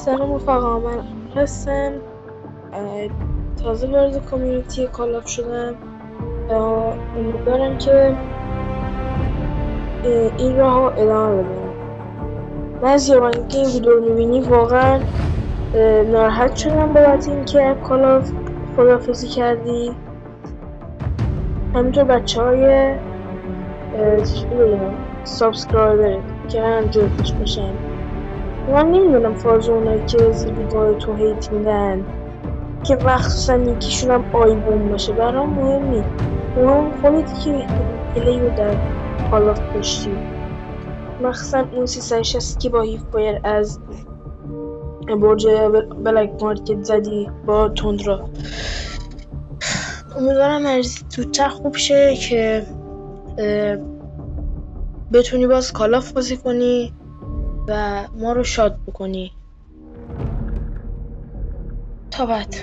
سلام رفقا، من هستم. تازه وارد کامیونیتی کالاف شدم. امیدوارم که این راه ادامه بدم. من از زمانی که این ویدیو رو میبینی واقعا ناراحت شدم بابت اینکه کالاف خداحافظی کردی. همینطور بچه های سابسکرایبرت که هم جزش باشن. من نمیدونم فاز اونایی که زیر ویدیوهای تو هیت میدن که مخصوصا یکیشون هم آیبون باشه برام مهم نیست. مهم خودتی که پلی رو در کالاف داشتی، مخصوصا اون 360 که با هیف بایر از برج بلک مارکت زدی با تندرا. امیدوارم هرچی زودتر خوب شه که بتونی باز کالاف بازی کنی و ما رو شاد بکنی. تا بعد.